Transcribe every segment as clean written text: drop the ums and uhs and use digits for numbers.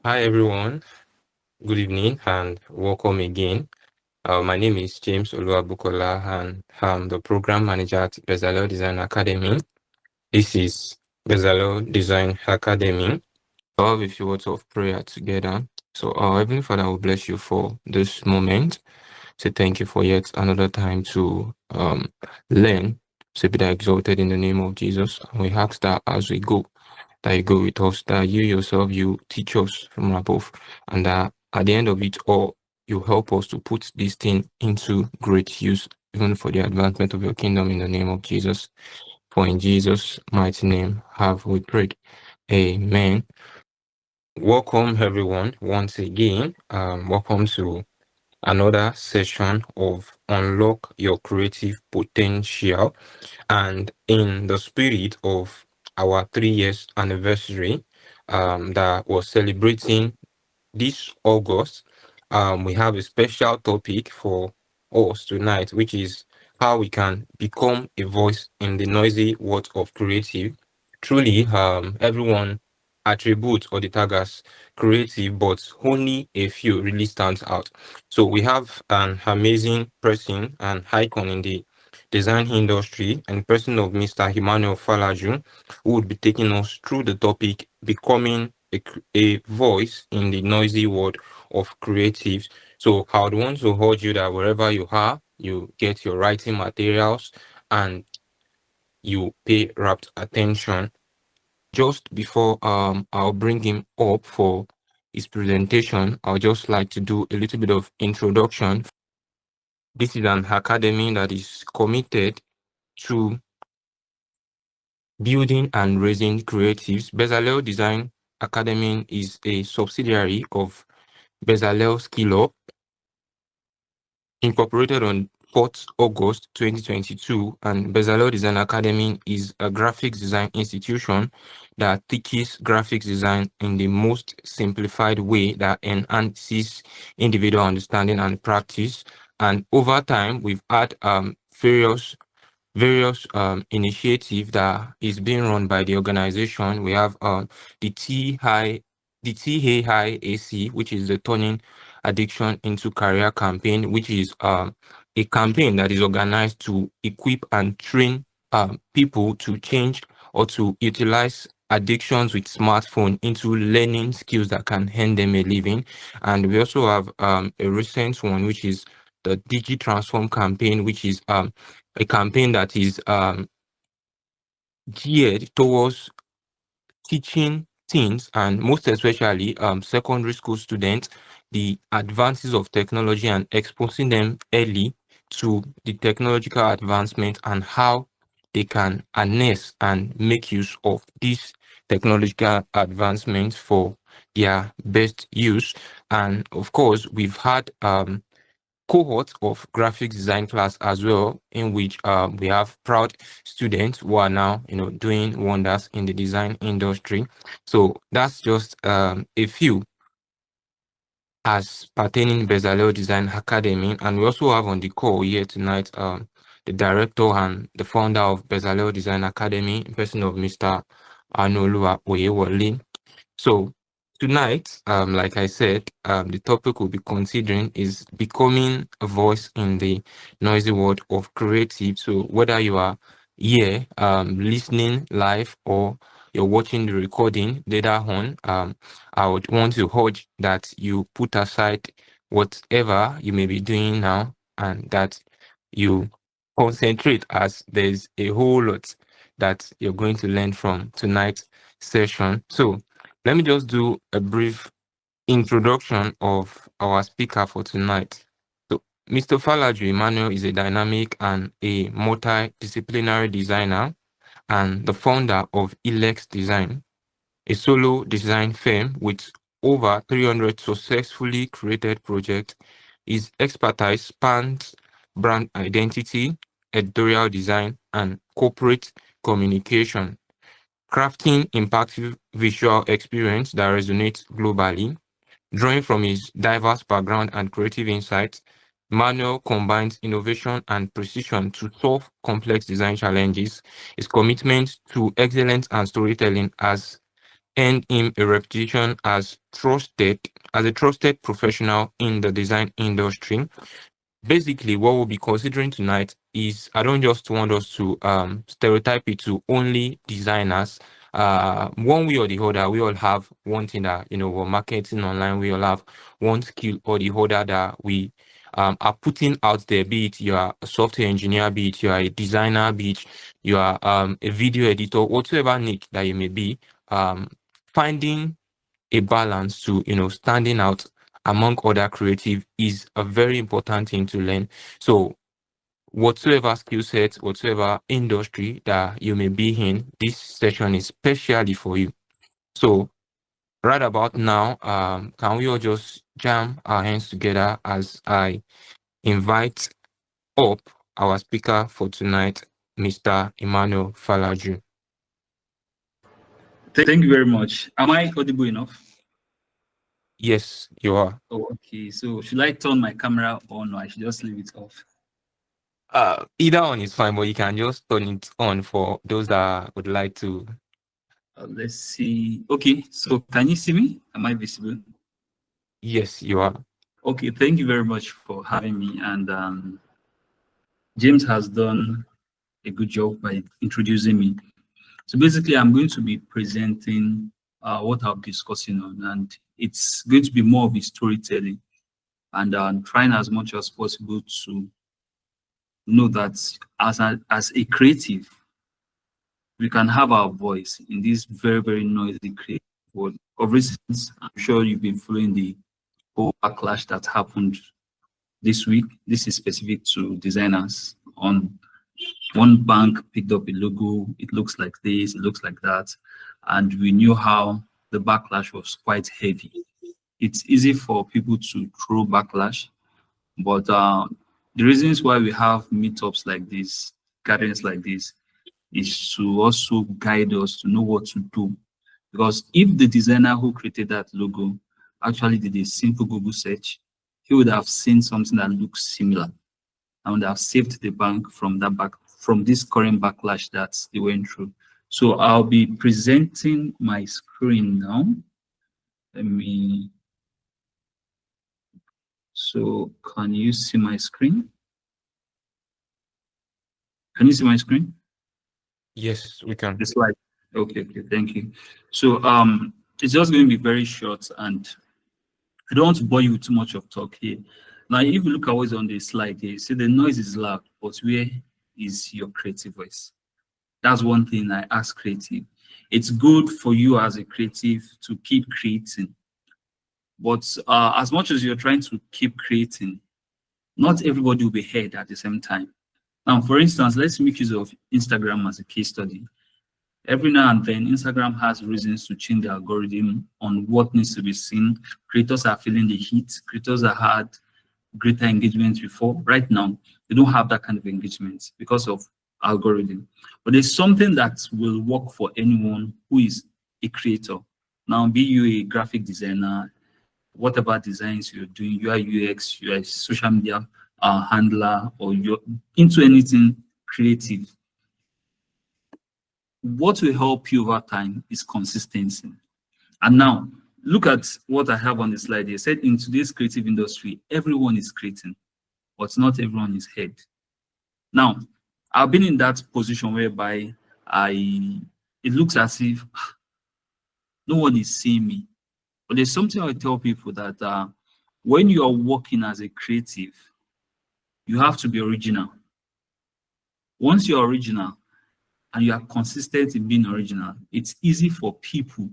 Hi everyone, good evening and welcome again. My name is James Oluwabukola and I'm the program manager at Bezalel Design Academy. This is Bezalel Design Academy. I'll have a few words of prayer together. So our Heavenly Father will bless you for this moment. Say thank you for yet another time to learn. Say be thou exalted in the name of Jesus. And we ask that as we go, that you go with us, that you yourself, you teach us from above, and that at the end of it all, you help us to put this thing into great use, even for the advancement of your kingdom in the name of Jesus. For in Jesus' mighty name have we prayed. Amen. Welcome everyone once again. Welcome to another session of Unlock Your Creative Potential. And in the spirit of our 3 years anniversary that was celebrating this August, we have a special topic for us tonight, which is how we can become a voice in the noisy world of creative. Truly, everyone attributes or the tag as creative, but only a few really stands out. So we have an amazing person and icon in the design industry and person of Mr. Emmanuel Falaju, who would be taking us through the topic becoming a voice in the noisy world of creatives. So I would want to urge you that wherever you are, you get your writing materials and you pay rapt attention. Just before I'll bring him up for his presentation, I'll just like to do a little bit of introduction. This is an academy that is committed to building and raising creatives. Bezalel Design Academy is a subsidiary of Bezalel Skill Up, incorporated on 4th August 2022, and Bezalel Design Academy is a graphics design institution that teaches graphics design in the most simplified way that enhances individual understanding and practice. And over time, we've had various initiative that is being run by the organization. We have the TAIAC, which is the Turning Addiction into Career campaign, which is a campaign that is organized to equip and train people to change or to utilize addictions with smartphone into learning skills that can earn them a living. And we also have a recent one, which is the Digi Transform campaign, which is a campaign that is geared towards teaching teens and most especially secondary school students the advances of technology and exposing them early to the technological advancement and how they can harness and make use of these technological advancements for their best use. And of course, we've had cohort of graphics design class as well, in which we have proud students who are now doing wonders in the design industry. So that's just a few as pertaining Bezalel Design Academy. And we also have on the call here tonight the director and the founder of Bezalel Design Academy, in person of Mr. Oluwabukola. So tonight, like I said, the topic we'll be considering is becoming a voice in the noisy world of creative. So whether you are here listening live or you're watching the recording later on, I would want to urge that you put aside whatever you may be doing now and that you concentrate, as there's a whole lot that you're going to learn from tonight's session. So let me just do a brief introduction of our speaker for tonight. So, Mr. Falaju Emmanuel is a dynamic and a multidisciplinary designer and the founder of Hilex Design, a solo design firm with over 300 successfully created projects. His expertise spans brand identity, editorial design, and corporate communication, crafting impactful visual experience that resonates globally. Drawing from his diverse background and creative insights, Manuel combines innovation and precision to solve complex design challenges. His commitment to excellence and storytelling has earned him a reputation as a trusted professional in the design industry. Basically, what we'll be considering tonight is, I don't just want us to stereotype it to only designers. One way or the other, we all have one thing that, we're marketing online. We all have one skill or the other that we are putting out there, be it you are a software engineer, be it you are a designer, be it you are a video editor, whatever niche that you may be. Finding a balance to, standing out among other creative is a very important thing to learn. So whatsoever skill set, whatsoever industry that you may be in, this session is specially for you. So right about now, can we all just jam our hands together as I invite up our speaker for tonight, Mr. Emmanuel Falaju. Thank you very much. Am I audible enough? Yes, you are. Oh, okay. So should I turn my camera on, or I should just leave it off? Either one is fine, but you can just turn it on for those that would like to. Let's see. Okay, so can you see me? Am I visible? Yes, you are. Okay, thank you very much for having me. And James has done a good job by introducing me. So basically, I'm going to be presenting what I'll be discussing on, and it's going to be more of a storytelling, and trying as much as possible to know that as a creative, we can have our voice in this very, very noisy creative world. Of recent, I'm sure you've been following the whole backlash that happened this week. This is specific to designers. On one bank picked up a logo, it looks like this, it looks like that. And we knew how the backlash was quite heavy. It's easy for people to throw backlash, but the reasons why we have meetups like this, gatherings like this, is to also guide us to know what to do. Because if the designer who created that logo actually did a simple Google search, he would have seen something that looks similar and would have saved the bank from this current backlash that they went through. So I'll be presenting my screen now. So can you see my screen? Can you see my screen? Yes, we can. The slide. Okay, thank you. So it's just going to be very short, and I don't want to bore you with too much of talk here. Now, if you look at what's on the slide here, see the noise is loud, but where is your creative voice? That's one thing I ask creative. It's good for you as a creative to keep creating, but as much as you're trying to keep creating, not everybody will be heard at the same time. Now, for instance, let's make use of Instagram as a case study. Every now and then, Instagram has reasons to change the algorithm on what needs to be seen. Creators are feeling the heat. Creators that had greater engagement before, right now, they don't have that kind of engagement because of algorithm. But there's something that will work for anyone who is a creator. Now, be you a graphic designer, whatever designs you're doing, you are UX, you are a social media handler, or you're into anything creative, what will help you over time is consistency. And now, look at what I have on the slide here. Said in today's creative industry, everyone is creating, but not everyone is heard. Now, I've been in that position whereby it looks as if no one is seeing me. But there's something I tell people that when you are working as a creative, you have to be original. Once you're original and you are consistent in being original, it's easy for people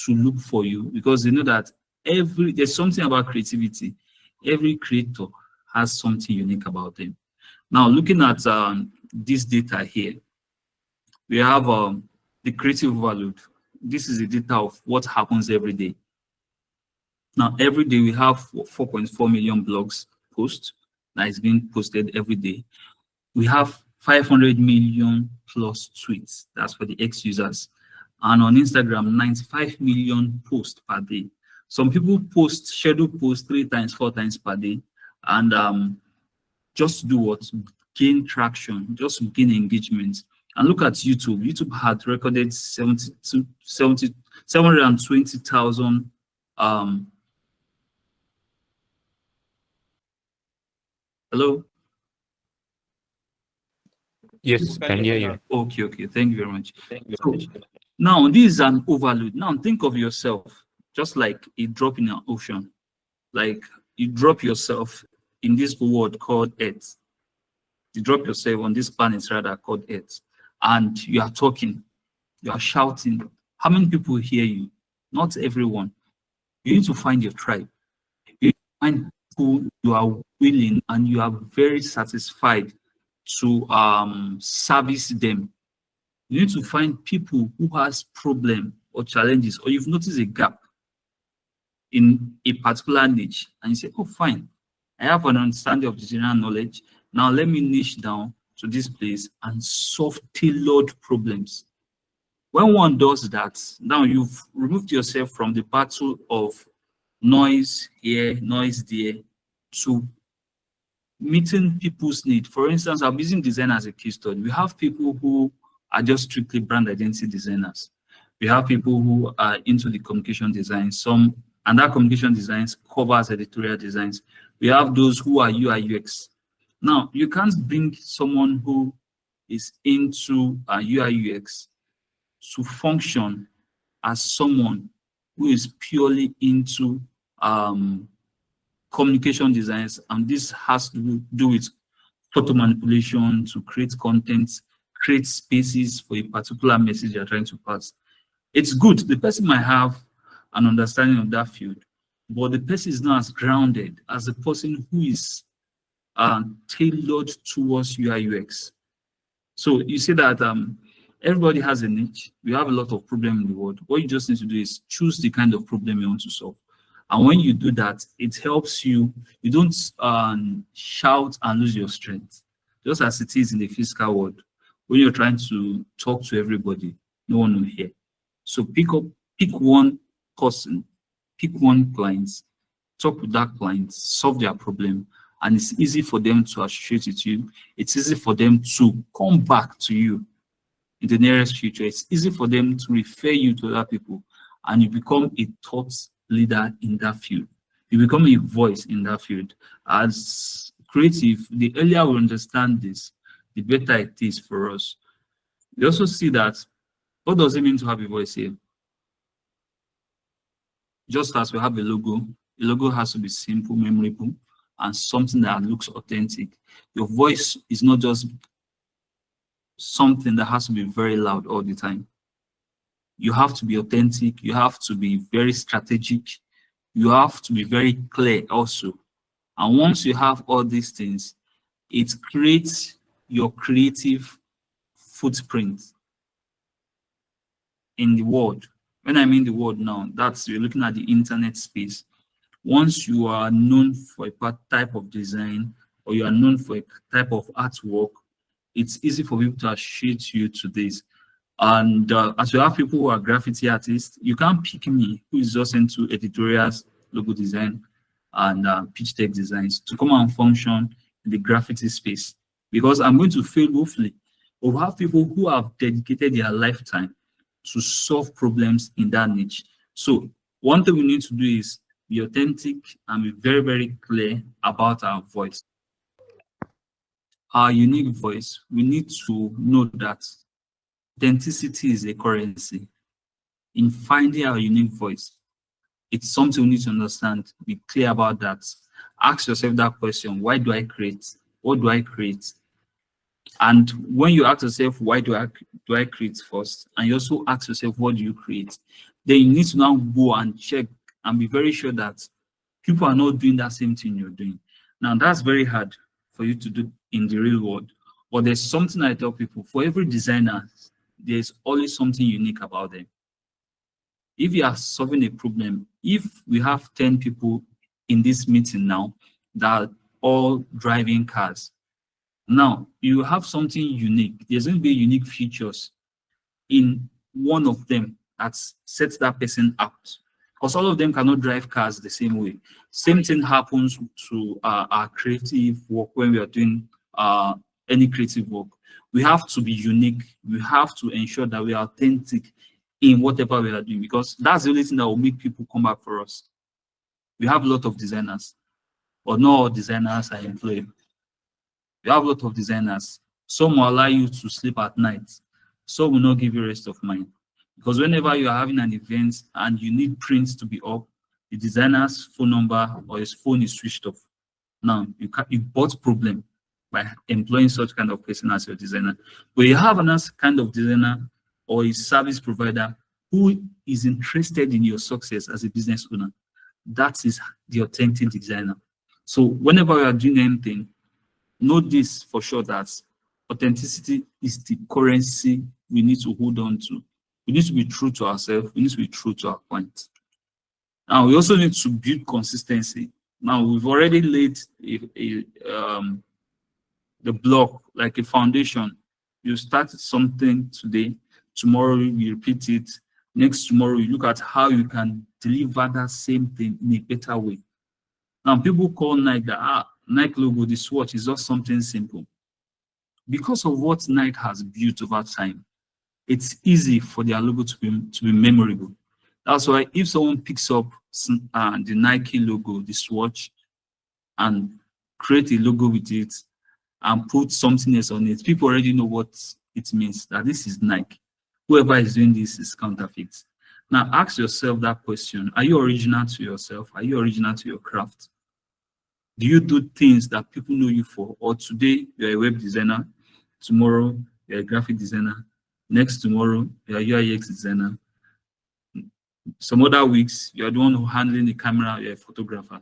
to look for you because they know that there's something about creativity. Every creator has something unique about them. Now, looking at this data here, we have the creative overload. This is the data of what happens every day. Now, every day we have 4.4 million blogs posts that is being posted every day. We have 500 million plus tweets. That's for the X users. And on Instagram, 95 million posts per day. Some people schedule posts 3 times, 4 times per day. And just do what? Gain traction, just gain engagement. And look at YouTube. YouTube had recorded 720,000 hello? Yes, can hear you. Okay, thank you very much. So now this is an overload. Now think of yourself just like a drop in an ocean. Like you drop yourself in this world called Earth. You drop yourself on this planet rather called Earth, and you are talking, you are shouting. How many people hear you? Not everyone. You need to find your tribe. You need to find people you are willing and you are very satisfied to service them. You need to find people who has problem or challenges, or you've noticed a gap in a particular niche, and you say, oh, fine, I have an understanding of the general knowledge. Now let me niche down to this place and solve tailored problems. When one does that, now you've removed yourself from the battle of noise here, noise there, to meeting people's need. For instance, I'm using design as a case study. We have people who are just strictly brand identity designers. We have people who are into the communication design, and that communication designs covers editorial designs. We have those who are UI UX. Now, you can't bring someone who is into UI UX to function as someone who is purely into communication designs, and this has to do with photo manipulation to create content, create spaces for a particular message you're trying to pass. It's good. The person might have an understanding of that field, but the person is not as grounded as a person who is tailored towards UI UX. So you see that everybody has a niche. We have a lot of problems in the world. What you just need to do is choose the kind of problem you want to solve. And when you do that, it helps you. You don't shout and lose your strength, just as it is in the physical world. When you're trying to talk to everybody, no one will hear. So pick one person, pick one client, talk with that client, solve their problem, and it's easy for them to associate with you. It's easy for them to come back to you in the nearest future. It's easy for them to refer you to other people, and you become a thought leader in that field. You become a voice in that field. As creative, the earlier we understand this, the better it is for us. We also see that, what does it mean to have a voice here? Just as we have a logo has to be simple, memorable, and something that looks authentic. Your voice is not just something that has to be very loud all the time. You have to be authentic. You have to be very strategic. You have to be very clear also. And once you have all these things, it creates your creative footprint in the world. When I mean the world now, that's, you're looking at the internet space. Once you are known for a type of design, or you are known for a type of artwork, it's easy for people to associate you to this. And as you have people who are graffiti artists, you can't pick me, who is just into editorials, logo design, and pitch deck designs, to come and function in the graffiti space, because I'm going to fail woefully. But we have people who have dedicated their lifetime to solve problems in that niche. So one thing we need to do is be authentic and be very, very clear about our voice. Our unique voice, we need to know that authenticity is a currency. In finding our unique voice, it's something we need to understand, be clear about that. Ask yourself that question: why do I create? What do I create? And when you ask yourself, why do I create first, and you also ask yourself, what do you create, then you need to now go and check and be very sure that people are not doing that same thing you're doing. Now, that's very hard for you to do in the real world. But there's something I tell people: for every designer, there's always something unique about them. If you are solving a problem, if we have 10 people in this meeting now that are all driving cars, now you have something unique. There's going to be unique features in one of them that sets that person out, because all of them cannot drive cars the same way. Same thing happens to our creative work. When we are doing any creative work, we have to be unique. We have to ensure that we are authentic in whatever we are doing, because that's the only thing that will make people come back for us. We have a lot of designers, but not all designers are employed. We have a lot of designers. Some will allow you to sleep at night. Some will not give you rest of mind. Because whenever you are having an event and you need prints to be up, the designer's phone number or his phone is switched off. Now, you bought problem by employing such kind of person as your designer. But you have another kind of designer or a service provider who is interested in your success as a business owner. That is the authentic designer. So whenever you are doing anything, know this for sure, that authenticity is the currency we need to hold on to. We need to be true to ourselves. We need to be true to our point. Now, we also need to build consistency. Now, we've already laid the block, like a foundation. You started something today, tomorrow you repeat it, next tomorrow you look at how you can deliver that same thing in a better way. Now, people call Nike the Nike logo, the swatch is just something simple. Because of what Nike has built over time, it's easy for their logo to be memorable. That's why if someone picks up the Nike logo, the swatch, and create a logo with it and put something else on it, people already know what it means, that this is Nike. Whoever is doing this is counterfeit. Now ask yourself that question. Are you original to yourself? Are you original to your craft? Do you do things that people know you for? Or today you're a web designer, tomorrow you're a graphic designer, next tomorrow you're a UI/UX designer, some other weeks you're the one who handling the camera, you're a photographer.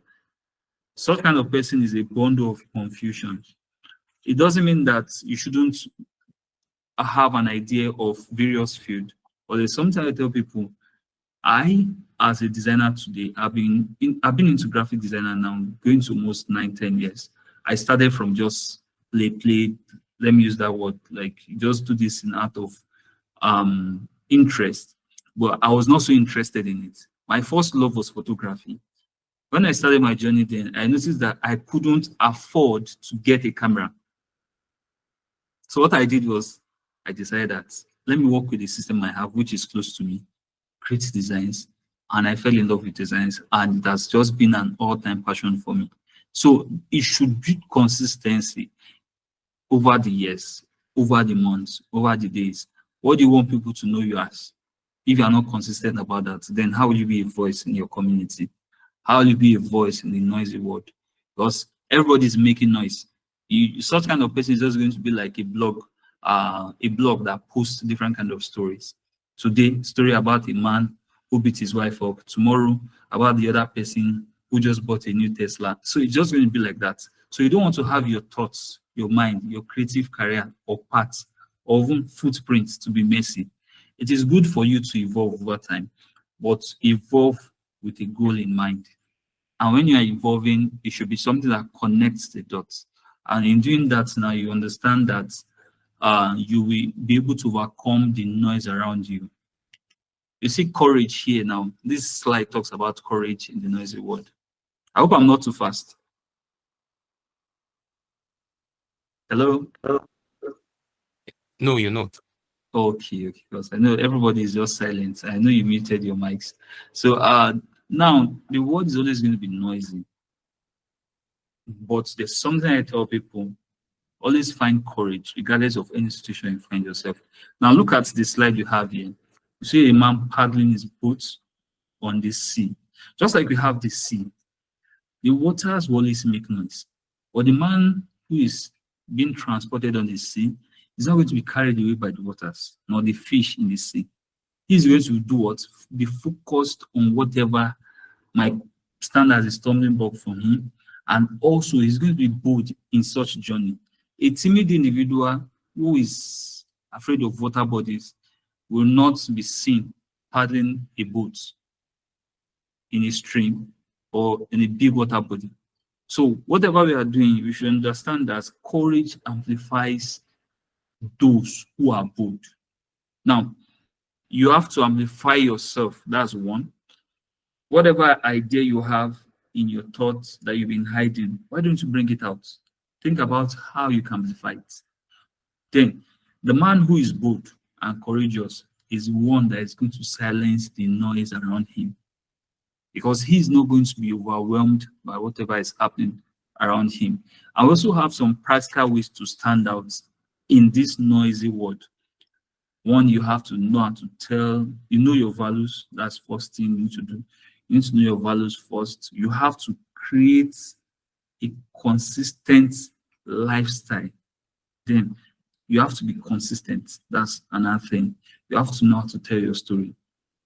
Such kind of person is a bundle of confusion. It doesn't mean that you shouldn't have an idea of various fields, but there's something I tell people. I, as a designer today, I've been into graphic designer now, going to almost 9-10 years. I started from just play, let me use that word, like just do this in out of interest, but I was not so interested in it. My first love was photography. When I started my journey then, I noticed that I couldn't afford to get a camera. So what I did was, I decided that let me work with the system I have, which is close to me, create designs, and I fell in love with designs, and that's just been an all-time passion for me. So it should build consistency over the years, over the months, over the days. What do you want people to know you as? If you are not consistent about that, then how will you be a voice in your community? How will you be a voice in the noisy world? Because everybody is making noise. Such kind of person is just going to be like a blog that posts different kind of stories. Today, story about a man who beat his wife up. Tomorrow, about the other person who just bought a new Tesla. So it's just going to be like that. So you don't want to have your thoughts, your mind, your creative career or path or even footprints to be messy. It is good for you to evolve over time, but evolve with a goal in mind. And when you are evolving, it should be something that connects the dots. And in doing that now, you understand that you will be able to overcome the noise around you. You see courage here now. This slide talks about courage in the noisy world. I hope I'm not too fast. Hello? No, you're not. Okay, because I know everybody is just silent. I know you muted your mics. So now the world is always going to be noisy. But there's something I tell people: always find courage, regardless of any situation you find yourself. Now look at the slide you have here. You see a man paddling his boat on the sea. Just like we have the sea, the waters will always make noise. But the man who is being transported on the sea is not going to be carried away by the waters, nor the fish in the sea. He's going to do what? Be focused on whatever might stand as a stumbling block for him. And also, he's going to be bold in such journey. A timid individual who is afraid of water bodies will not be seen paddling a boat in a stream or in a big water body. So whatever we are doing, we should understand that courage amplifies those who are bold. Now, you have to amplify yourself. That's one. Whatever idea you have in your thoughts that you've been hiding, why don't you bring it out? Think about how you can amplify it. Then, the man who is bold and courageous, is one that is going to silence the noise around him, because he's not going to be overwhelmed by whatever is happening around him. I also have some practical ways to stand out in this noisy world. One, you have to know how to tell, your values. That's first thing you need to do. You need to know your values first. You have to create a consistent lifestyle. Then you have to be consistent. That's another thing. You have to know how to tell your story.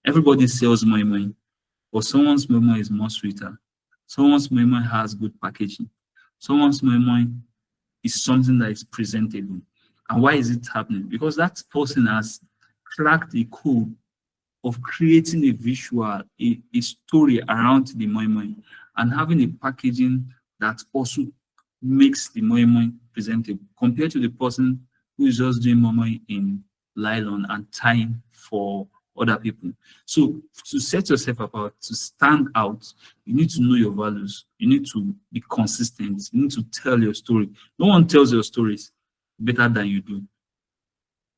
Everybody sells money, but someone's memory is more sweeter. Someone's memory has good packaging. Someone's memory is something that is presentable. And why is it happening? Because that person has cracked the code of creating a visual, a story around the moi, and having a packaging that also makes the moi presentable, compared to the person who is just doing moi in nylon and tying for other people. So to set yourself apart, to stand out, you need to know your values. You need to be consistent. You need to tell your story. No one tells your stories better than you do.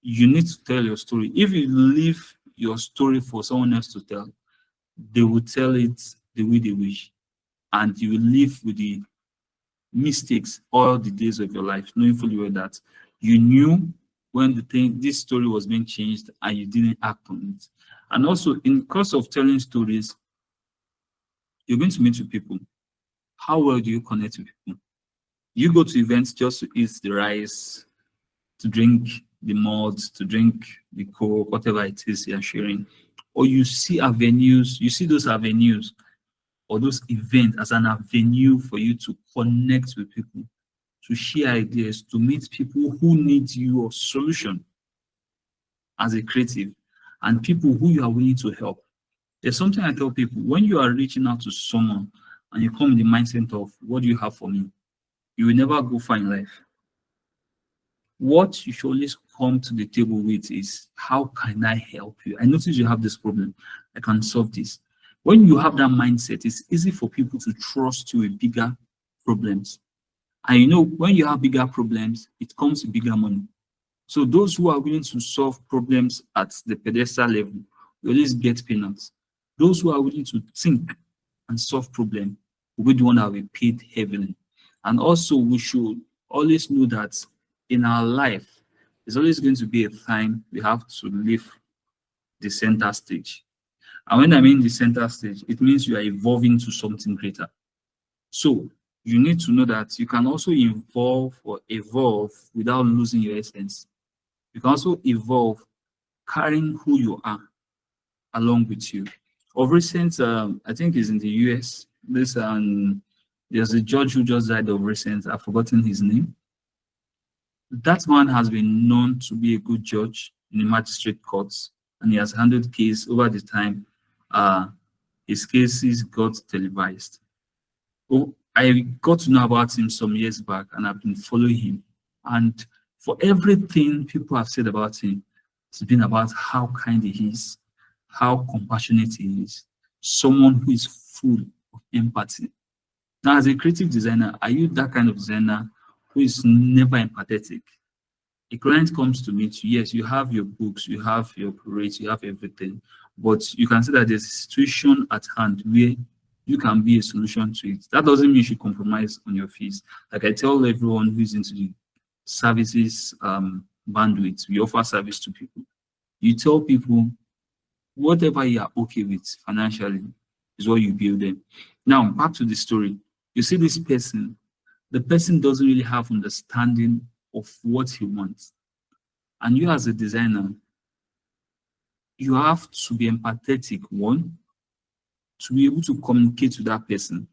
You need to tell your story. If you leave your story for someone else to tell, they will tell it the way they wish, and you will live with the mistakes all the days of your life, knowing fully well that you knew when this story was being changed and you didn't act on it. And also, in the course of telling stories, you're going to meet with people. How well do you connect with people? You go to events just to eat the rice, to drink the malt, to drink the coke, whatever it is you're sharing, or you see those avenues or those events as an avenue for you to connect with people, to share ideas, to meet people who need your solution as a creative, and people who you are willing to help. There's something I tell people: when you are reaching out to someone and you come in the mindset of, what do you have for me? You will never go far in life. What you should always come to the table with is, how can I help you? I notice you have this problem. I can solve this. When you have that mindset, it's easy for people to trust you with bigger problems. And when you have bigger problems, it comes with bigger money. So those who are willing to solve problems at the pedestal level will always get peanuts. Those who are willing to think and solve problems will be the one that will be paid heavily. And also, we should always know that in our life, there's always going to be a time we have to leave the center stage. And when I mean the center stage, it means you are evolving to something greater. So you need to know that you can also evolve without losing your essence. You can also evolve carrying who you are along with you. Of recent, I think it's in the US, there's a judge who just died of recent. I've forgotten his name. That man has been known to be a good judge in the magistrate courts, and he has handled cases over the time. His cases got televised. I got to know about him some years back, and I've been following him. And for everything people have said about him, it's been about how kind he is, how compassionate he is, someone who is full of empathy. Now, as a creative designer, are you that kind of designer who is never empathetic? A client comes to meet you, yes, you have your books, you have your rates, you have everything, but you can see that there's a situation at hand where you can be a solution to it. That doesn't mean you should compromise on your fees. Like I tell everyone who's into the services bandwidth, we offer service to people. You tell people whatever you are okay with financially is what you build them. Now, back to the story. You see this person, the person doesn't really have understanding of what he wants. And you as a designer, you have to be empathetic, one, to be able to communicate to that person.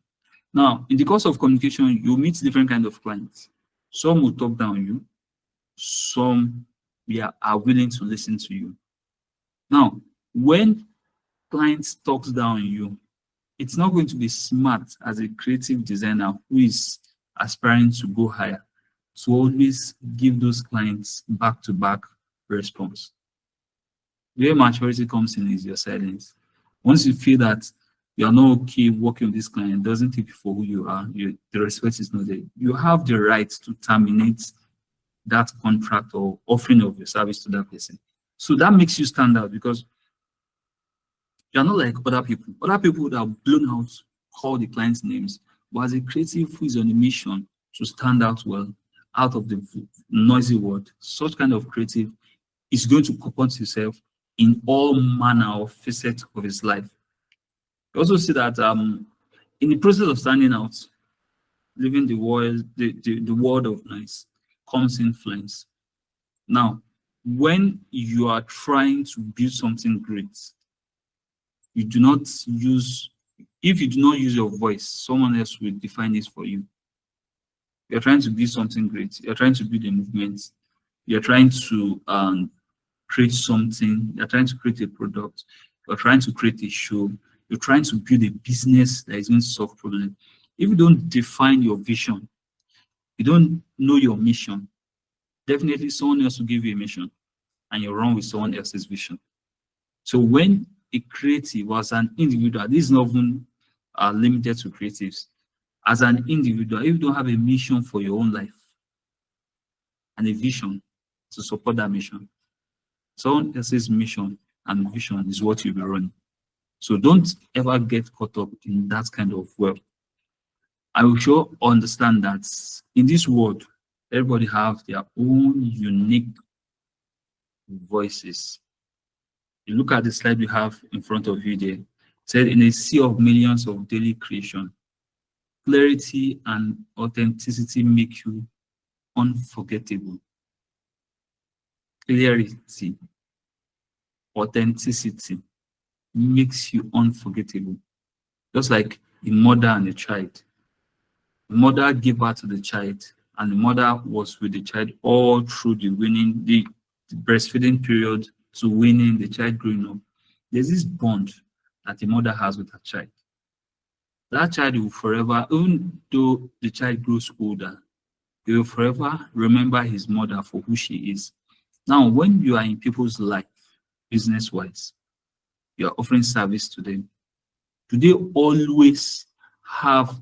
Now, in the course of communication, you meet different kinds of clients. Some will talk down on you. Some are willing to listen to you. Now, when clients talk down on you, it's not going to be smart as a creative designer who is aspiring to go higher to always give those clients back-to-back response. Where maturity comes in is your silence. Once you feel that you are not okay working with this client, doesn't take you for who you are, the respect is not there, you have the right to terminate that contract or offering of your service to that person. So that makes you stand out because you're not like other people. Other people that have blown out, call the client's names, but as a creative who is on a mission to stand out well out of the noisy world, such kind of creative is going to comport himself in all manner of facets of his life. You also see that in the process of standing out, living the world of noise comes influence. Now, when you are trying to build something great, you do not use, if you do not use your voice, someone else will define it for you. You're trying to build something great. You're trying to build a movement. You're trying to create something. You're trying to create a product. You're trying to create a show. You're trying to build a business that is going to solve problems. If you don't define your vision, you don't know your mission, definitely someone else will give you a mission and you run with someone else's vision. So when a creative as an individual, this is not even limited to creatives. As an individual, if you don't have a mission for your own life and a vision to support that mission, someone else's mission and vision is what you'll be running. So don't ever get caught up in that kind of world. I will sure understand that in this world, everybody have their own unique voices. You look at the slide we have in front of you there. It said, in a sea of millions of daily creation, clarity and authenticity make you unforgettable. Clarity, authenticity makes you unforgettable. Just like a mother and a child. The mother gave birth to the child, and the mother was with the child all through the breastfeeding period to winning the child growing up. There's this bond that the mother has with her child. That child will forever, even though the child grows older, he will forever remember his mother for who she is. Now, when you are in people's life, business-wise, you are offering service to them, do they always have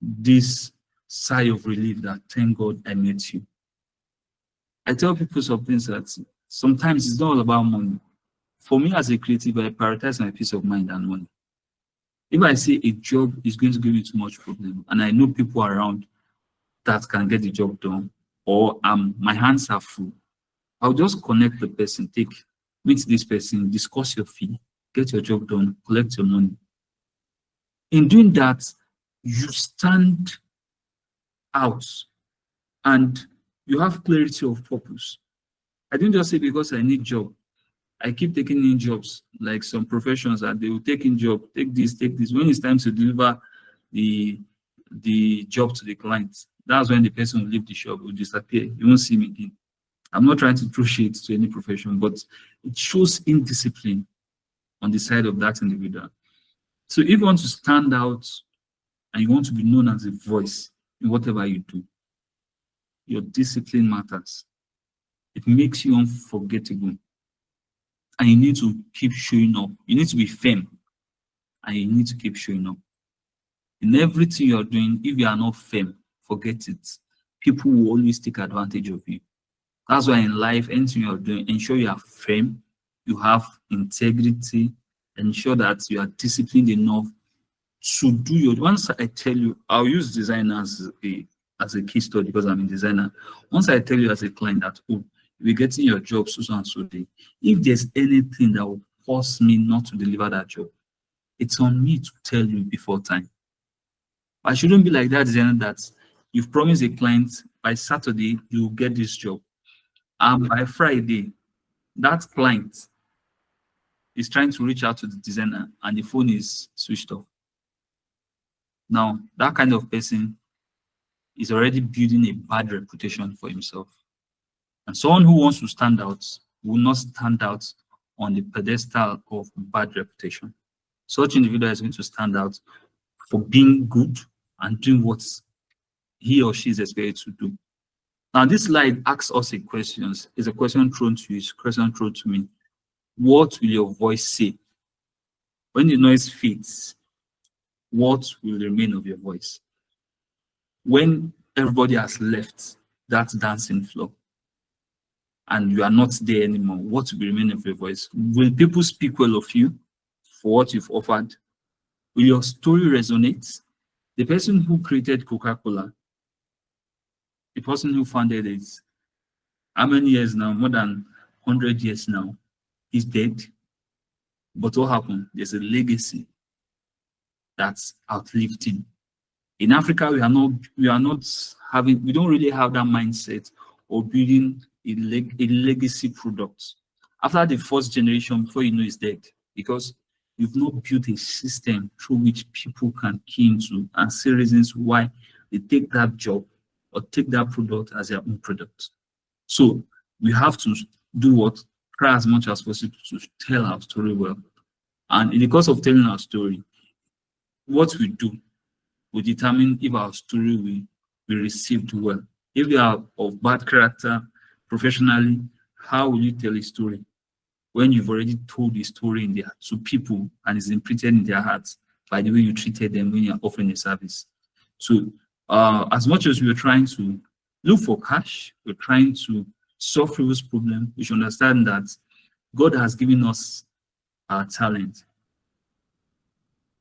this sigh of relief that, thank God I met you? I tell people some things that sometimes it's not all about money. For me as a creative, I prioritize my peace of mind and money. If I say a job is going to give me too much problem, and I know people around that can get the job done, or my hands are full, I'll just connect the person, meet this person, discuss your fee, get your job done, collect your money. In doing that, you stand out and you have clarity of purpose. I didn't just say because I need job. I keep taking in jobs, like some professions that they will take in job, take this. When it's time to deliver the job to the client, that's when the person will leave the shop, will disappear. You won't see me again. I'm not trying to throw shade to any profession, but it shows indiscipline on the side of that individual. So if you want to stand out and you want to be known as a voice in whatever you do, your discipline matters. It makes you unforgettable. And you need to keep showing up. You need to be firm. And you need to keep showing up. In everything you're doing, if you are not firm, forget it. People will always take advantage of you. That's why in life, anything you're doing, ensure you are firm, you have integrity, ensure that you are disciplined enough to do your. Once I tell you, I'll use design as a case study because I'm a designer. Once I tell you as a client that, oh, we're getting your job so and so day, if there's anything that will force me not to deliver that job, it's on me to tell you before time. I shouldn't be like that designer that you've promised a client by Saturday you'll get this job, and by Friday that client is trying to reach out to the designer and the phone is switched off. Now that kind of person is already building a bad reputation for himself. And someone who wants to stand out will not stand out on the pedestal of bad reputation. Such individual is going to stand out for being good and doing what he or she is expected to do. Now, this slide asks us a question. It's a question thrown to you, it's a question thrown to me. What will your voice say? When the noise fades, what will remain of your voice? When everybody has left that dancing floor, and you are not there anymore, what will be remaining of your voice? Will people speak well of you for what you've offered? Will your story resonate? The person who created Coca-Cola, the person who founded it, how many years now? More than 100 years now. He's dead. But what happened? There's a legacy that's outlived him. In Africa, we don't really have that mindset of building a legacy product. After the first generation, before you know he's dead, because you've not built a system through which people can key into and see reasons why they take that job or take that product as their own product. So we have to do what? Try as much as possible to tell our story well. And in the course of telling our story, what we do will determine if our story will be received well. If they are of bad character professionally, how will you tell a story when you've already told the story to people and it's imprinted in their hearts by the way you treated them when you're offering a service? So as much as we're trying to look for cash, we're trying to solve people's problem, we should understand that God has given us our talent.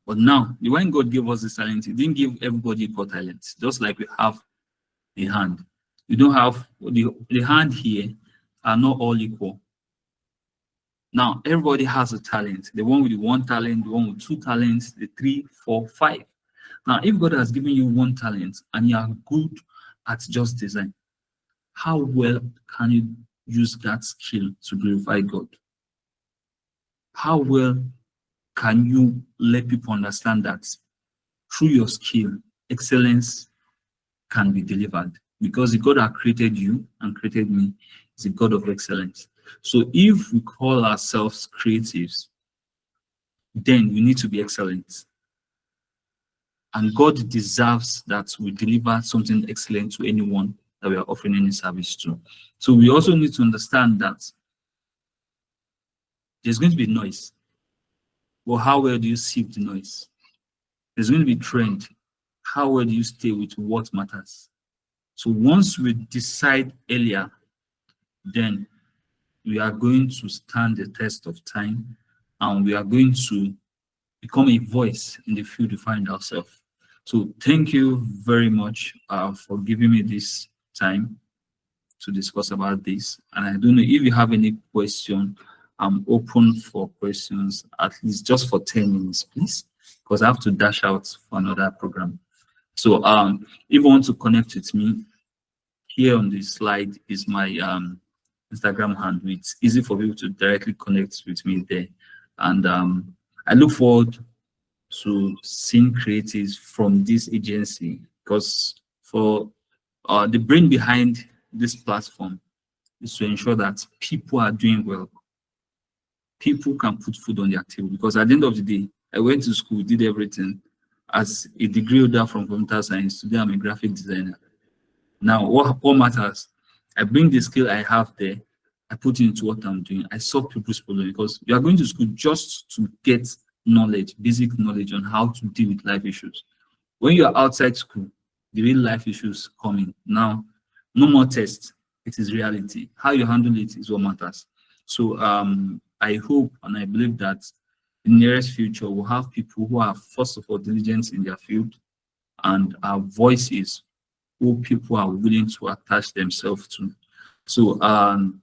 But now, when God gave us this talent, He didn't give everybody equal talent. Just like we have the hand. We don't have the hand here are not all equal. Now, everybody has a talent. The one with the 1 talent, the one with 2 talents, the 3, 4, 5. Now, if God has given you 1 talent and you are good at just design, how well can you use that skill to glorify God? How well can you let people understand that through your skill, excellence can be delivered? Because the God that created you and created me is a God of excellence. So if we call ourselves creatives, then we need to be excellent. And God deserves that we deliver something excellent to anyone that we are offering any service to. So we also need to understand that there's going to be noise. Well, how well do you sieve the noise? There's going to be trend. How well do you stay with what matters? So once we decide earlier, then we are going to stand the test of time and we are going to become a voice in the field we find ourselves. So thank you very much for giving me this time to discuss about this. And I don't know if you have any question. I'm open for questions, at least just for 10 minutes, please, because I have to dash out for another program. So if you want to connect with me, here on the slide is my Instagram handle. It's easy for people to directly connect with me there. And I look forward to seeing creatives from this agency, because for the brain behind this platform is to ensure that people are doing well. People can put food on their table, because at the end of the day, I went to school, did everything as a degree holder from computer science. Today I'm a graphic designer. Now, what matters? I bring the skill I have there, I put it into what I'm doing. I solve people's problems, because you are going to school just to get knowledge, basic knowledge on how to deal with life issues. When you are outside school, the real life issues come in. Now, no more tests. It is reality. How you handle it is what matters. So I hope and I believe that in the nearest future, we'll have people who are, first of all, diligent in their field, and our voices who people are willing to attach themselves to. So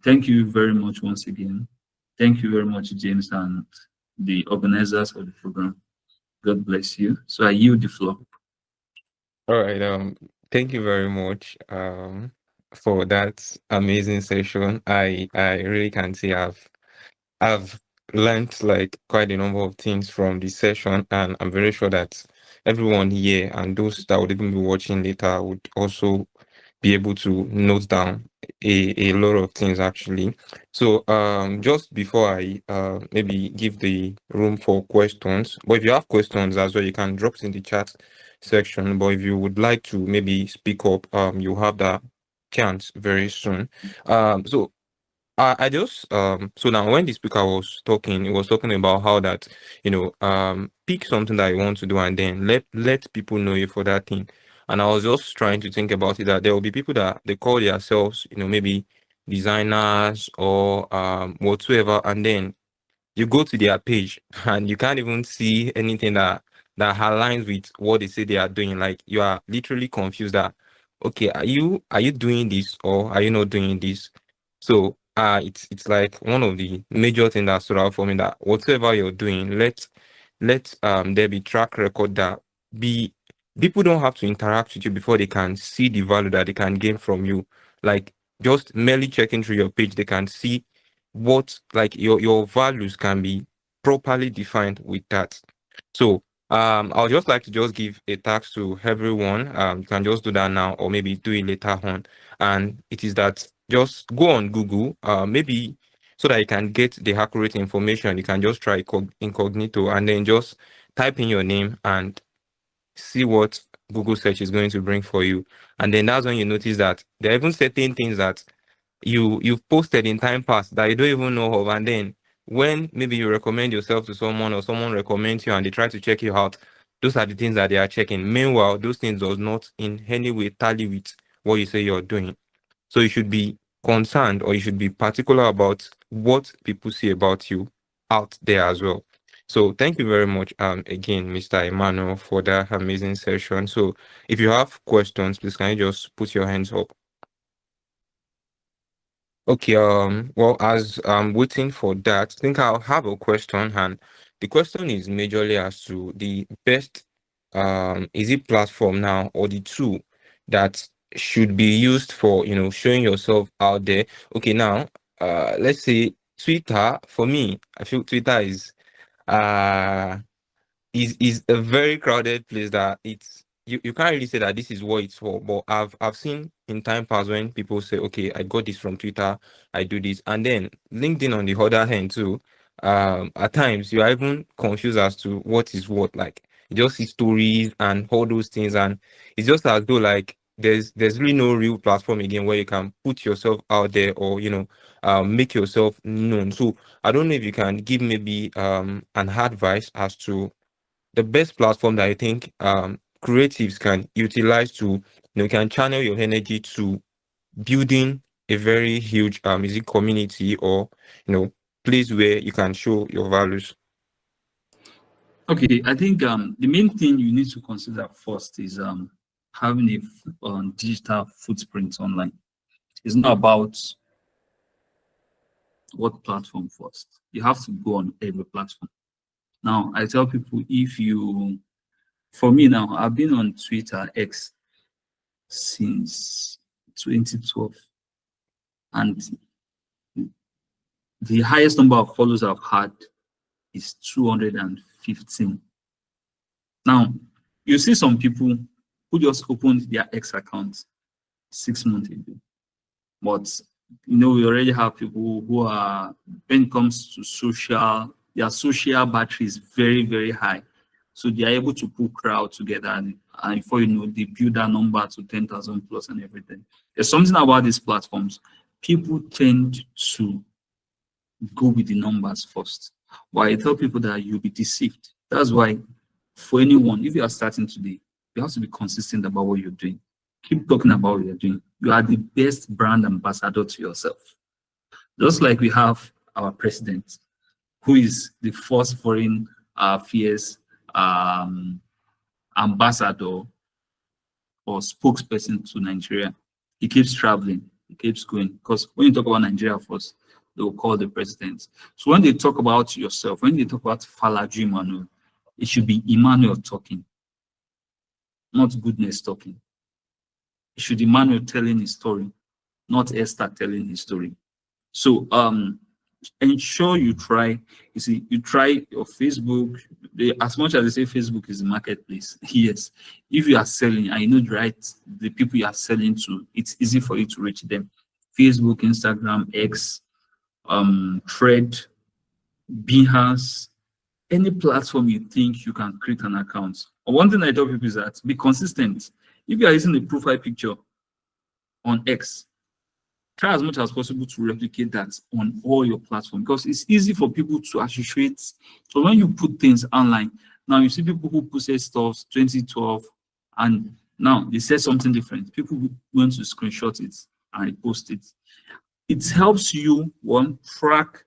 thank you very much once again. Thank you very much, James, and the organizers of the program. God bless you. So I yield the floor. All right. Thank you very much for that amazing session. I really can say I've learned like quite a number of things from this session, and I'm very sure that everyone here and those that would even be watching later would also be able to note down a lot of things actually. So just before I maybe give the room for questions, but if you have questions as well, you can drop it in the chat section. But if you would like to maybe speak up, you have that chance very soon. So I just so now when the speaker was talking, he was talking about how that pick something that you want to do and then let people know you for that thing. And I was just trying to think about it, that there will be people that they call themselves maybe designers or whatsoever, and then you go to their page and you can't even see anything that aligns with what they say they are doing. Like, you are literally confused that, okay, are you doing this or are you not doing this? So it's like one of the major things that stood out for me, that whatever you're doing, let there be track record, that be people don't have to interact with you before they can see the value that they can gain from you. Like, just merely checking through your page, they can see what, like, your values can be properly defined with that. So I would just like to just give a task to everyone. You can just do that now or maybe do it later on. And it is that, just go on Google, maybe so that you can get the accurate information. You can just try incognito and then just type in your name and see what Google search is going to bring for you. And then that's when you notice that there are even certain things that you've posted in time past that you don't even know of, and then when maybe you recommend yourself to someone or someone recommends you and they try to check you out, those are the things that they are checking. Meanwhile, those things does not in any way tally with what you say you're doing. So you should be concerned, or you should be particular about what people say about you out there as well. So thank you very much again, Mr. Emmanuel, for that amazing session. So if you have questions, please can you just put your hands up? Okay, well, as I'm waiting for that, I think I'll have a question, and the question is majorly as to the best, is it platform now or the tool that should be used for, showing yourself out there? Okay, now, let's say Twitter. For me, I feel Twitter uh is a very crowded place that you can't really say that this is what it's for. But I've seen in time past when people say, okay, I got this from Twitter, I do this, and then LinkedIn on the other hand too. At times you are even confused as to what is what. Like, you just see stories and all those things, and it's just as though like there's really no real platform again where you can put yourself out there, or make yourself known. So I don't know if you can give maybe an advice as to the best platform that I think creatives can utilize to, can channel your energy to building a very huge music community, or place where you can show your values. Okay, I think the main thing you need to consider first is having a digital footprint online. It's not about what platform first. You have to go on every platform. Now, I tell people, for me now, I've been on Twitter X since 2012, and the highest number of followers I've had is 215. Now, you see some people who just opened their X account 6 months ago. But we already have people who are, when it comes to social, their social battery is very, very high. So they are able to pull crowd together, and before you know, they build that number to 10,000 plus and everything. There's something about these platforms. People tend to go with the numbers first. But I tell people that you'll be deceived. That's why, for anyone, if you are starting today, you have to be consistent about what you're doing. Keep talking about what you're doing. You are the best brand ambassador to yourself. Just like we have our president, who is the first foreign affairs ambassador or spokesperson to Nigeria. He keeps traveling, he keeps going. Because when you talk about Nigeria first, they will call the president. So when they talk about yourself, when they talk about Falaju Emmanuel, it should be Emmanuel talking, not goodness talking. It should be Emmanuel telling his story, not Esther telling his story. So ensure you try. You try your Facebook. As much as they say Facebook is the marketplace, yes. If you are selling and you know the people you are selling to, it's easy for you to reach them. Facebook, Instagram, X, Thread, Behance, any platform you think you can create an account. One thing I tell people is that be consistent. If you are using a profile picture on X, try as much as possible to replicate that on all your platforms, because it's easy for people to associate. So when you put things online, now you see people who posted stuff 2012, and now they said something different. People went to screenshot it and repost it. It helps you, one, track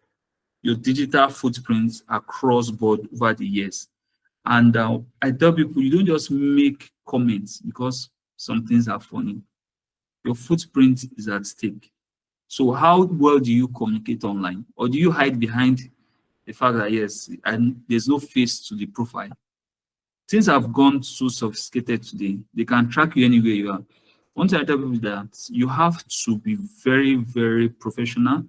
your digital footprints across board over the years. And I tell people, you don't just make comments because some things are funny. Your footprint is at stake. So how well do you communicate online? Or do you hide behind the fact that, yes, and there's no face to the profile? Things have gone so sophisticated today. They can track you anywhere you are. One thing I tell people is that you have to be very, very professional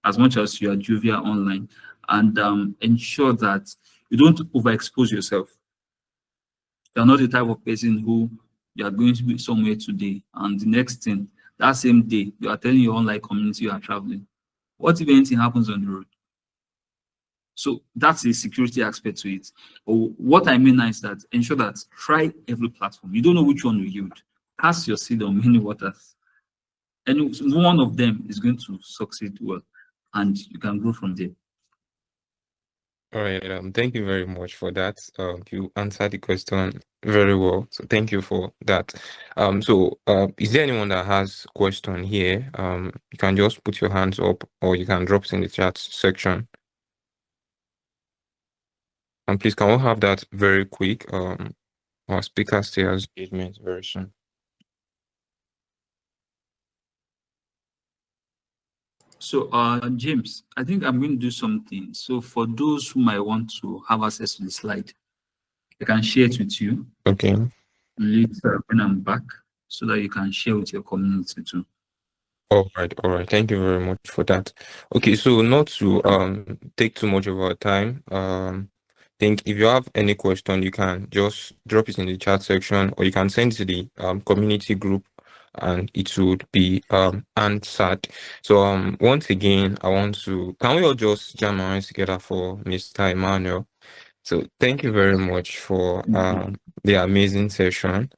as much as you are jovial online, and ensure that you don't overexpose yourself. You're not the type of person who you are going to be somewhere today and the next thing, that same day, you are telling your online community you are traveling. What if anything happens on the road? So that's a security aspect to it. Or what I mean now is that ensure that try every platform. You don't know which one will yield. Cast your seed on many waters. And one of them is going to succeed well, and you can grow from there. All right. Thank you very much for that. You answered the question very well. So thank you for that. Is there anyone that has question here? You can just put your hands up, or you can drop it in the chat section. And please, can we have that very quick? Our speaker still has engagement very soon. So, James, I think I'm going to do something. So, for those who might want to have access to the slide, I can share it with you. Okay. Later when I'm back, so that you can share with your community too. All right. Thank you very much for that. Okay, so not to take too much of our time. Think if you have any question, you can just drop it in the chat section, or you can send to the community group, and it would be answered. So once again, I want to, can we all just jam our hands together for Mr. Emmanuel? So thank you very much for the amazing session.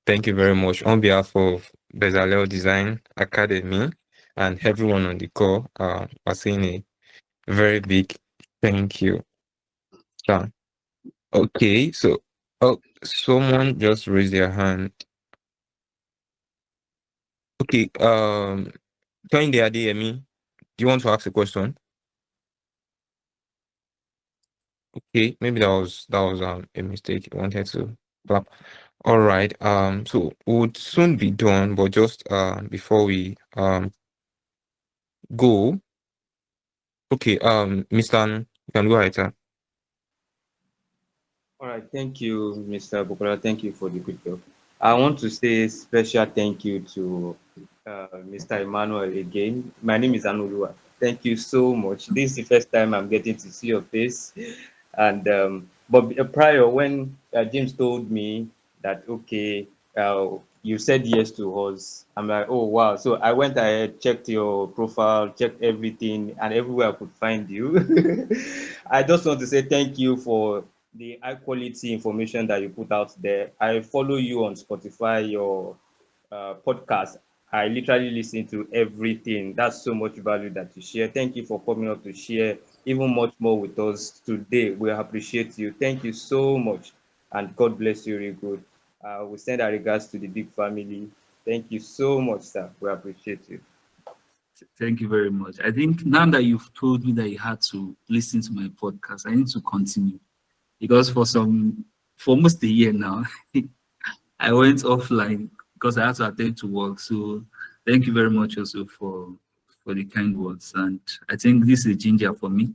Thank you very much on behalf of Bezalel Design Academy and everyone on the call. For saying a very big thank you. Okay, so someone just raised their hand. Okay, join the ADME. Do you want to ask a question? Okay, maybe that was a mistake. You wanted to clap. All right. So would soon be done, but just before we go, okay, Mr. Anu, you can go ahead, sir. All right, thank you, Mr. Bukola. Thank you for the good talk. I want to say special thank you to Mr. Emmanuel again. My name is Anulua. Thank you so much. This is the first time I'm getting to see your face, and but prior when James told me that okay, you said yes to us, I'm like, oh wow. So I went ahead, checked your profile, checked everything, and everywhere I could find you. I just want to say thank you for the high quality information that you put out there. I follow you on Spotify, your podcast. I literally listen to everything. That's so much value that you share. Thank you for coming up to share even much more with us today. We appreciate you. Thank you so much. And God bless you really good. We send our regards to the big family. Thank you so much, sir. We appreciate you. Thank you very much. I think now that you've told me that you had to listen to my podcast, I need to continue, because for almost a year now, I went offline because I had to attend to work. So thank you very much also for the kind words. And I think this is a ginger for me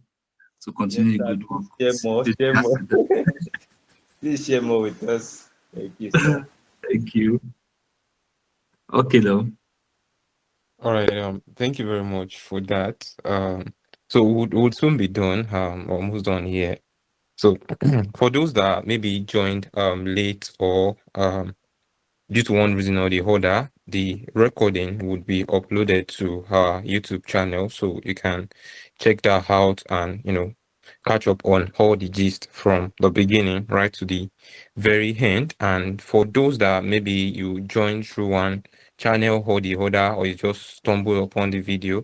to Yes, continue the sir. good work. Please share more. Share more. Please share more with us. Thank you, sir. Thank you. Okay, though. All right. Thank you very much for that. So we'll soon be done. Almost done here. So for those that maybe joined late, or due to one reason or the other, the recording would be uploaded to our YouTube channel, so you can check that out and catch up on all the gist from the beginning right to the very end. And for those that maybe you joined through one channel or the other, or you just stumble upon the video,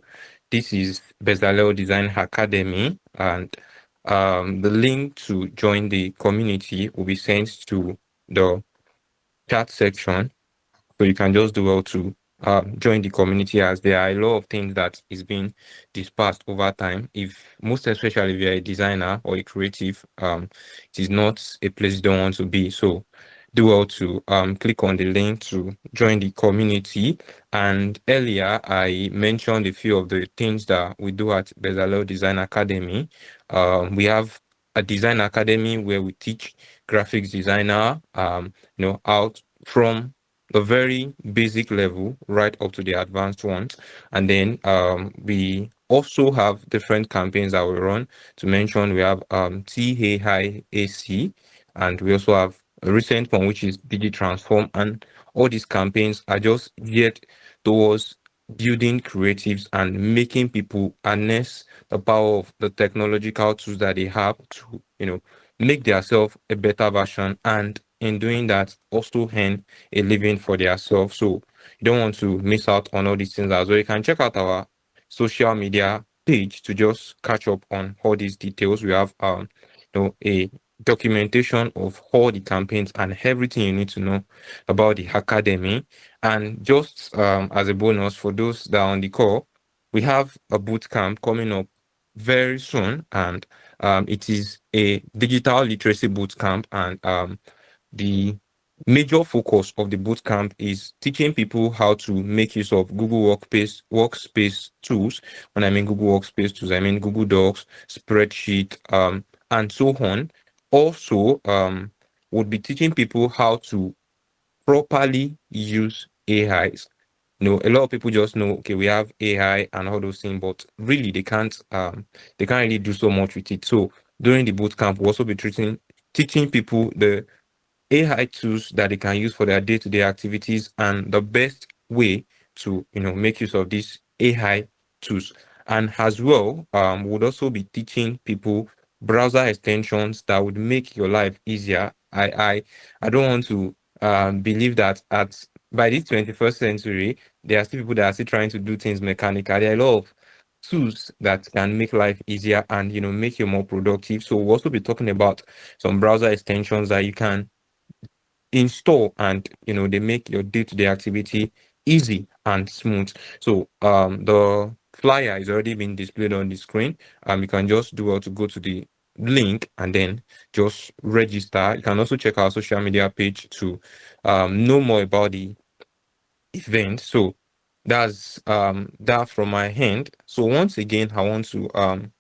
this is Bezalel Design Academy, and the link to join the community will be sent to the chat section, so you can just do well to join the community, as there are a lot of things that is being dispersed over time. If most especially if you're a designer or a creative, it is not a place you don't want to be. So do well to click on the link to join the community. And earlier I mentioned a few of the things that we do at Bezalel Design Academy. We have a design academy where we teach graphics designer out from the very basic level right up to the advanced ones. And then we also have different campaigns that we run. To mention, we have TAIAC, and we also have a recent one which is DigiTransform, and all these campaigns are just geared towards building creatives and making people harness the power of the technological tools that they have to make themselves a better version, and in doing that also earn a living for themselves. So you don't want to miss out on all these things as well. You can check out our social media page to just catch up on all these details. We have a documentation of all the campaigns and everything you need to know about the academy. And just as a bonus for those that are on the call, we have a boot camp coming up very soon, and it is a digital literacy boot camp, and the major focus of the boot camp is teaching people how to make use of Google workspace tools. When I mean Google workspace tools, I mean Google Docs, spreadsheet, and so on. Also, would be teaching people how to properly use AIs. A lot of people just know, okay, we have AI and all those things, but really they can't really do so much with it. So during the boot camp, we'll also be teaching people the AI tools that they can use for their day-to-day activities, and the best way to make use of these AI tools. And as well, would also be teaching people browser extensions that would make your life easier. I don't want to believe that by this 21st century there are still people that are still trying to do things mechanically. There are a lot of tools that can make life easier and make you more productive. So we'll also be talking about some browser extensions that you can install, and they make your day-to-day activity easy and smooth. So the flyer is already being displayed on the screen. You can just do well to go to the link and then just register. You can also check our social media page to know more about the event. So that's that from my hand. So once again, I want to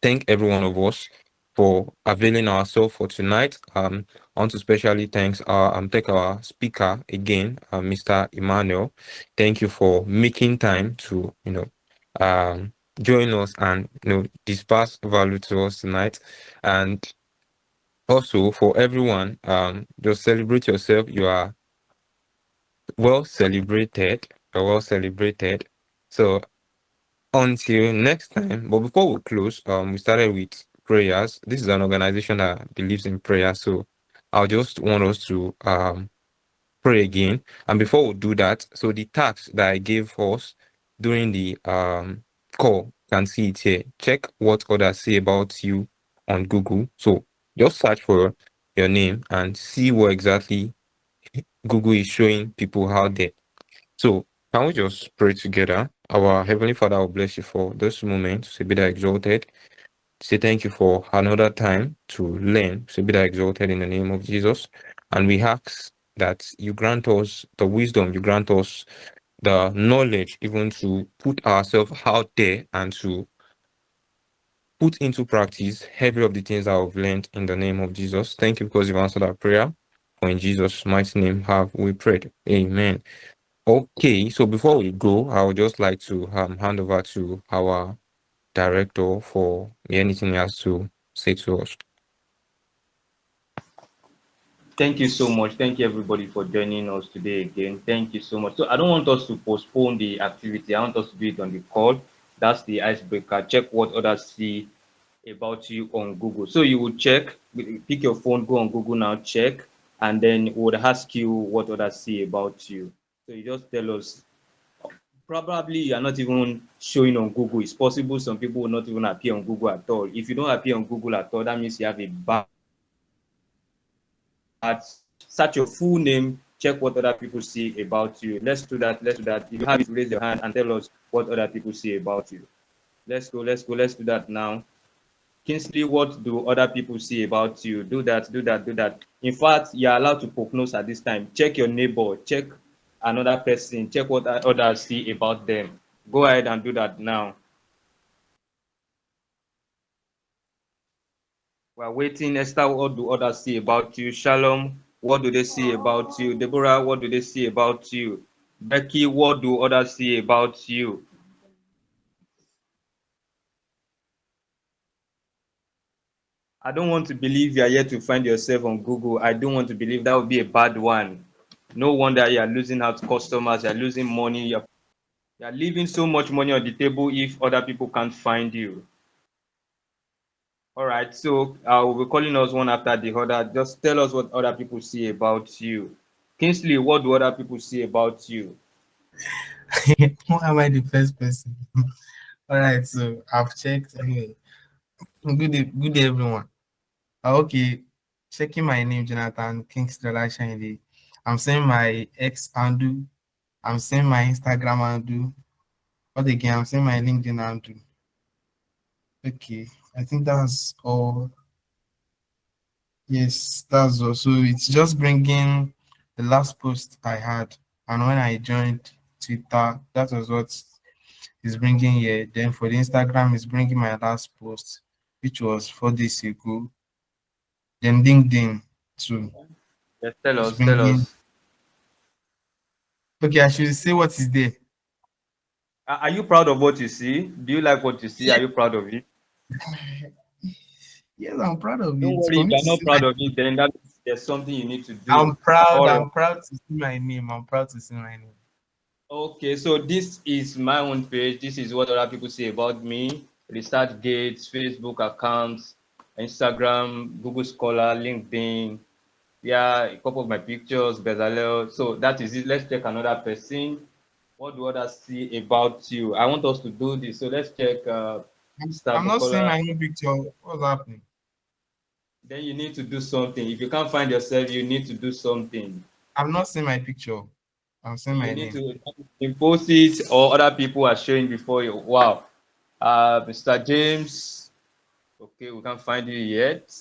thank every one of us for availing ourselves for tonight. I want to especially thank our speaker again, Mr. Emmanuel. Thank you for making time to join us and disperse value to us tonight. And also for everyone, just celebrate yourself. You are well celebrated. You're well celebrated. So until next time. But before we close, we started with prayers. This is an organization that believes in prayer, so I'll just want us to pray again. And before we do that, so the task that I gave us during the call, you can see it here. Check what others say about you on Google. So just search for your name and see what exactly Google is showing people out there. So can we just pray together? Our Heavenly Father will bless you for this moment. Say be thou exalted. Say thank you for another time to learn. Say be thou exalted in the name of Jesus. And we ask that you grant us the wisdom, you grant us the knowledge, even to put ourselves out there and to put into practice every of the things that I've learned in the name of Jesus. Thank you because you've answered our prayer. For in Jesus' mighty name have we prayed. Amen. Okay, so before we go, I would just like to hand over to our director for anything he has to say to us. Thank you so much. Thank you, everybody, for joining us today again. Thank you so much. So I don't want us to postpone the activity. I want us to do it on the call. That's the icebreaker. Check what others see about you on Google. So you would check, pick your phone, go on Google now, check, and then it would ask you what others see about you. So you just tell us. Probably you are not even showing on Google. It's possible some people will not even appear on Google at all. If you don't appear on Google at all, that means you have a bad search your full name check what other people see about you. Let's do that. Let's do that. If you have it, raise your hand and tell us what other people see about you. Let's go. Let's go. Let's do that now. Kingsley, what do other people see about you? Do that, do that, do that. In fact, you're allowed to poke nose at this time. Check your neighbor, check another person, check what others see about them. Go ahead and do that now. We're waiting. Esther, what do others see about you? Shalom, what do they see about you? Deborah, what do they see about you? Becky, what do others see about you? I don't want to believe you are yet to find yourself on Google. I don't want to believe that would be a bad one. No wonder you are losing out customers, you are losing money, you are leaving so much money on the table if other people can't find you. All right, so I will be calling us one after the other. Just tell us what other people see about you. Kingsley, what do other people see about you? Why am I the first person? All right, so I've checked anyway. Good day, everyone. Okay, checking my name, Jonathan Kingsley Olashayinde. I'm saying my X handle. I'm saying my Instagram handle. But again, I'm saying my LinkedIn handle. Okay, I think that's all. Yes, that's all. So it's just bringing the last post I had, and when I joined Twitter, that was what is bringing here. Then for the Instagram, it's bringing my last post, which was 4 days ago. Then LinkedIn too Yes, tell is us, tell bringing. us. Okay, I should say what is there. Are you proud of what you see? Do you like what you see? Are you proud of it? Yes, I'm proud of Don't it. worry, For if me you're to not see my, proud of it, then that means there's something you need to do. I'm proud. All right. I'm proud to see my name. I'm proud to see my name. Okay, so this is my own page. This is what other people say about me. Research Gates, Facebook accounts, Instagram, Google Scholar, LinkedIn. Yeah, a couple of my pictures, Bezalel. So that is it. Let's check another person. What do others see about you? I want us to do this. So let's check Mr. I'm not seeing Bukola. my new picture. What's happening? Then you need to do something. If you can't find yourself, you need to do something. I'm not seeing my picture. I'm seeing You my need name. to impose it or other people are showing before you. Wow. Mr. James. Okay, we can't find you yet.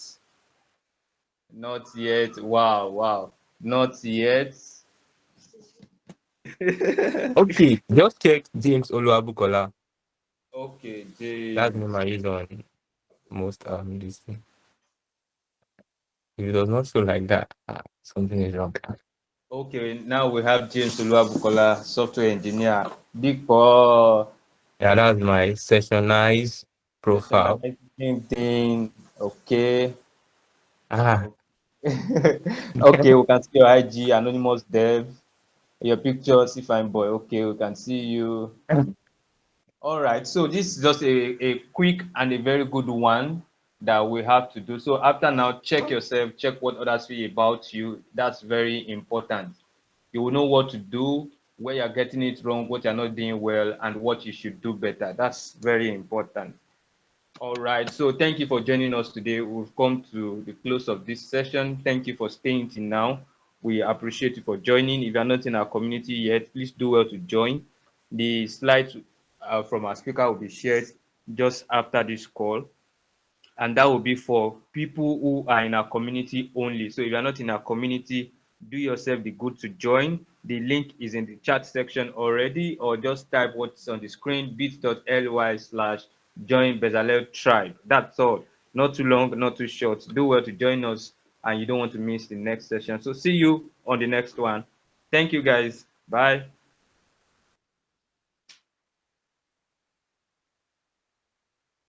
Not yet. Wow, wow. Not yet. Okay, just check James Oluwabukola. Okay, That's the name James. I use on most this thing. If it does not show like that, something is wrong. Okay, now we have James Oluwabukola, software engineer. Big Paul. Yeah, that's my sessionized profile. Same thing. Okay. Ah, Okay, we can see your IG, anonymous dev, your picture, see fine boy. Okay, we can see you. All right, so this is just a quick and a very good one that we have to do. So after now, check yourself, check what others feel about you. That's very important. You will know what to do, where you're getting it wrong, what you're not doing well, and what you should do better. That's very important. All right, so thank you for joining us today. We've come to the close of this session. Thank you for staying till now. We appreciate you for joining. If you're not in our community yet, please do well to join. The slides from our speaker will be shared just after this call, and that will be for people who are in our community only. So if you're not in our community, do yourself the good to join. The link is in the chat section already, or just type what's on the screen, bit.ly/join Bezalel tribe. That's all. Not too long, not too short. Do well to join us, and you don't want to miss the next session. So see you on the next one. Thank you guys. Bye.